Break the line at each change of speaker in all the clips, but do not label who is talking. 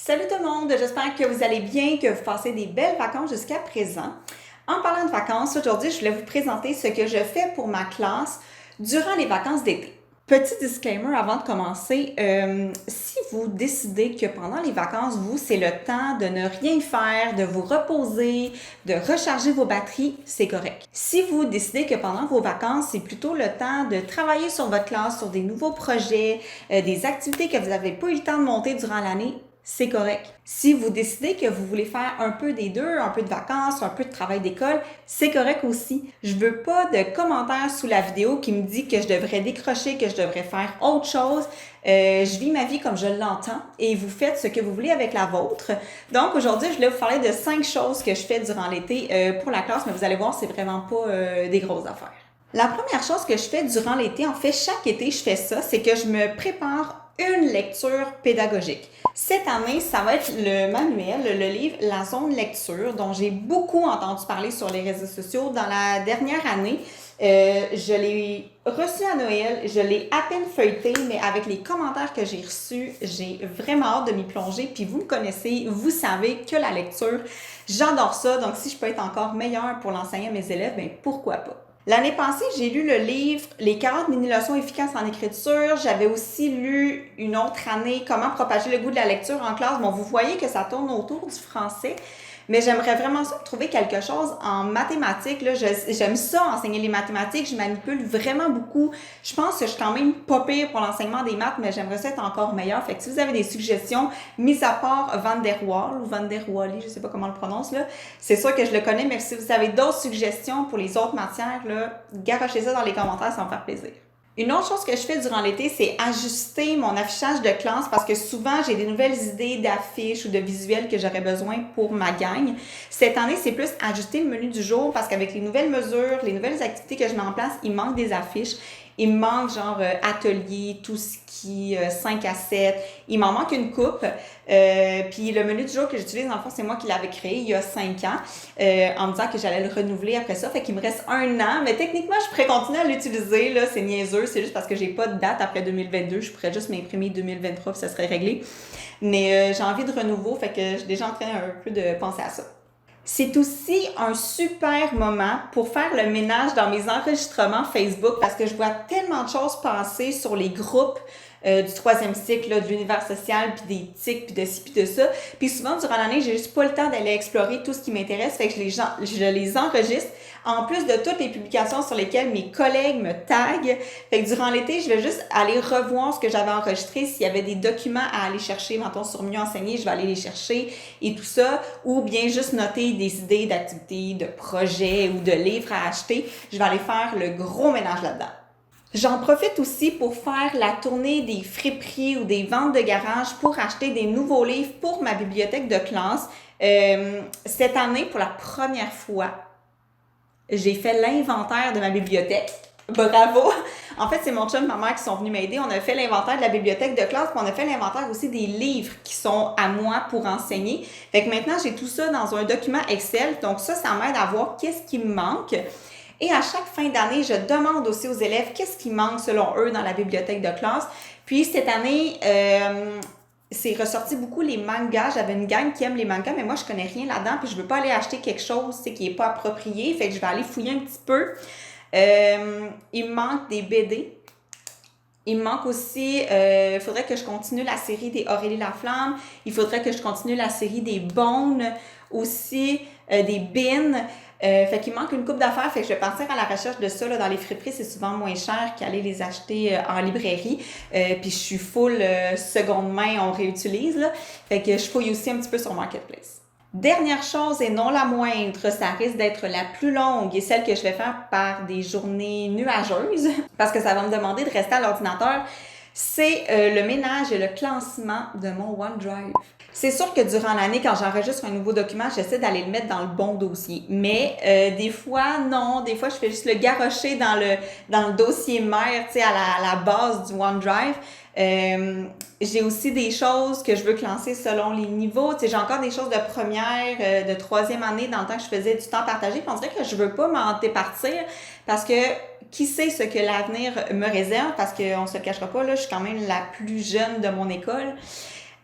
Salut tout le monde, j'espère que vous allez bien, que vous passez des belles vacances jusqu'à présent. En parlant de vacances, aujourd'hui, je voulais vous présenter ce que je fais pour ma classe durant les vacances d'été. Petit disclaimer avant de commencer, si vous décidez que pendant les vacances, c'est le temps de ne rien faire, de vous reposer, de recharger vos batteries, c'est correct. Si vous décidez que pendant vos vacances, c'est plutôt le temps de travailler sur votre classe, sur des nouveaux projets, des activités que vous n'avez pas eu le temps de monter durant l'année, c'est correct. Si vous décidez que vous voulez faire un peu des deux, un peu de vacances, un peu de travail d'école, c'est correct aussi. Je veux pas de commentaires sous la vidéo qui me dit que je devrais décrocher, que je devrais faire autre chose. Je vis ma vie comme je l'entends et vous faites ce que vous voulez avec la vôtre. Donc aujourd'hui, je voulais vous parler de 5 choses que je fais durant l'été pour la classe, mais vous allez voir, c'est vraiment pas des grosses affaires. La première chose que je fais durant l'été, en fait, chaque été, je fais ça, c'est que je me prépare une lecture pédagogique. Cette année, ça va être le manuel, le livre La Zone Lecture, dont j'ai beaucoup entendu parler sur les réseaux sociaux dans la dernière année. Je l'ai reçu à Noël, je l'ai à peine feuilleté, mais avec les commentaires que j'ai reçus, j'ai vraiment hâte de m'y plonger. Puis vous me connaissez, vous savez que la lecture, j'adore ça. Donc si je peux être encore meilleure pour l'enseigner à mes élèves, ben pourquoi pas. L'année passée, j'ai lu le livre Les 40 mini-leçons efficaces en écriture. J'avais aussi lu une autre année Comment propager le goût de la lecture en classe. Bon, vous voyez que ça tourne autour du français, mais j'aimerais vraiment ça trouver quelque chose en mathématiques. Là, j'aime ça, enseigner les mathématiques. Je manipule vraiment beaucoup. Je pense que je suis quand même pas pire pour l'enseignement des maths, mais j'aimerais ça être encore meilleure. Fait que si vous avez des suggestions, mis à part Van der Waal ou Van der Waally, je sais pas comment on le prononce, là, c'est sûr que je le connais, mais si vous avez d'autres suggestions pour les autres matières, là, garochez ça dans les commentaires, ça va me faire plaisir. Une autre chose que je fais durant l'été, c'est ajuster mon affichage de classe parce que souvent, j'ai des nouvelles idées d'affiches ou de visuels que j'aurais besoin pour ma gang. Cette année, c'est plus ajuster le menu du jour parce qu'avec les nouvelles mesures, les nouvelles activités que je mets en place, il manque des affiches. Il me manque genre atelier, tout ce qui 5 à 7. Il m'en manque une coupe. Puis le menu du jour que j'utilise, dans le fond, c'est moi qui l'avais créé il y a 5 ans en me disant que j'allais le renouveler après ça. Fait qu'il me reste 1 an. Mais techniquement, je pourrais continuer à l'utiliser. Là, c'est niaiseux. C'est juste parce que j'ai pas de date après 2022. Je pourrais juste m'imprimer 2023 puis ça serait réglé. Mais j'ai envie de renouveau. Fait que je suis déjà en train un peu de penser à ça. C'est aussi un super moment pour faire le ménage dans mes enregistrements Facebook parce que je vois tellement de choses passer sur les groupes du troisième cycle, là, de l'univers social, puis des tics, puis de ci, puis de ça. Puis souvent, durant l'année, j'ai juste pas le temps d'aller explorer tout ce qui m'intéresse, fait que je les enregistre, en plus de toutes les publications sur lesquelles mes collègues me taguent. Fait que durant l'été, je vais juste aller revoir ce que j'avais enregistré. S'il y avait des documents à aller chercher, mettons, sur Mieux enseigner, je vais aller les chercher et tout ça. Ou bien juste noter des idées d'activités, de projets ou de livres à acheter. Je vais aller faire le gros ménage là-dedans. J'en profite aussi pour faire la tournée des friperies ou des ventes de garage pour acheter des nouveaux livres pour ma bibliothèque de classe. Cette année, pour la première fois, j'ai fait l'inventaire de ma bibliothèque. Bravo! En fait, c'est mon chum et ma mère qui sont venus m'aider. On a fait l'inventaire de la bibliothèque de classe, puis on a fait l'inventaire aussi des livres qui sont à moi pour enseigner. Fait que maintenant, j'ai tout ça dans un document Excel. Donc ça m'aide à voir qu'est-ce qui me manque. Et à chaque fin d'année, je demande aussi aux élèves qu'est-ce qui manque selon eux dans la bibliothèque de classe. Puis cette année, c'est ressorti beaucoup les mangas. J'avais une gang qui aime les mangas, mais moi, je connais rien là-dedans, puis je veux pas aller acheter quelque chose qui est pas approprié. Fait que je vais aller fouiller un petit peu. Il me manque des BD. Il me manque aussi, il faudrait que je continue la série des Aurélie Laflamme. Il faudrait que je continue la série des Bones aussi, des Bins. Fait qu'il manque une coupe d'affaires, fait que je vais partir à la recherche de ça. Là, dans les friperies, c'est souvent moins cher qu'aller les acheter en librairie. Puis je suis full seconde main, on réutilise. Là. Fait que je fouille aussi un petit peu sur Marketplace. Dernière chose et non la moindre, ça risque d'être la plus longue et celle que je vais faire par des journées nuageuses parce que ça va me demander de rester à l'ordinateur, c'est le ménage et le classement de mon OneDrive. C'est sûr que durant l'année, quand j'enregistre un nouveau document, j'essaie d'aller le mettre dans le bon dossier. Mais des fois, non. Des fois, je fais juste le garrocher dans le dossier mère, tu sais, à la base du OneDrive. J'ai aussi des choses que je veux classer selon les niveaux. Tu sais, j'ai encore des choses de première, de troisième année dans le temps que je faisais du temps partagé. Puis on dirait que je veux pas m'en départir parce que qui sait ce que l'avenir me réserve parce qu'on se le cachera pas, là, je suis quand même la plus jeune de mon école.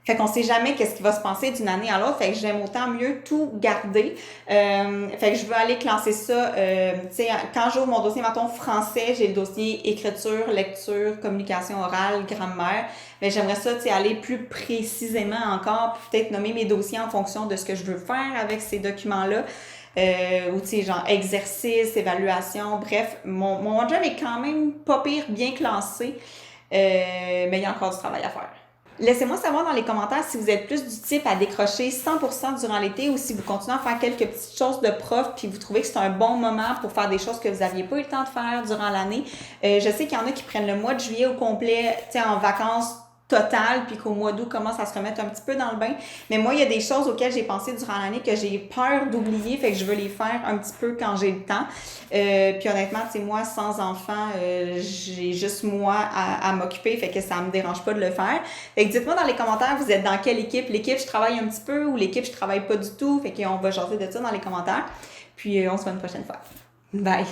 Fait qu'on sait jamais qu'est-ce qui va se passer d'une année à l'autre. Fait que j'aime autant mieux tout garder. Fait que je veux aller classer ça. Tu sais, quand j'ouvre mon dossier, mettons, français, j'ai le dossier écriture, lecture, communication orale, grammaire. Mais j'aimerais ça, tu sais, aller plus précisément encore, puis peut-être nommer mes dossiers en fonction de ce que je veux faire avec ces documents-là. Ou tu sais, genre exercice, évaluation, bref. Mon job est quand même pas pire, bien classé. Mais il y a encore du travail à faire. Laissez-moi savoir dans les commentaires si vous êtes plus du type à décrocher 100% durant l'été ou si vous continuez à faire quelques petites choses de prof puis vous trouvez que c'est un bon moment pour faire des choses que vous n'aviez pas eu le temps de faire durant l'année. Je sais qu'il y en a qui prennent le mois de juillet au complet, tu sais, en vacances totales puis qu'au mois d'août commence à se remettre un petit peu dans le bain. Mais moi, il y a des choses auxquelles j'ai pensé durant l'année que j'ai peur d'oublier, fait que je veux les faire un petit peu quand j'ai le temps. Puis honnêtement, tu sais, moi, sans enfant, j'ai juste moi à m'occuper, fait que ça me dérange pas de le faire. Fait que dites-moi dans les commentaires, vous êtes dans quelle équipe? L'équipe, je travaille un petit peu ou l'équipe, je travaille pas du tout? Fait qu'on va jaser de ça dans les commentaires. Puis on se voit une prochaine fois. Bye!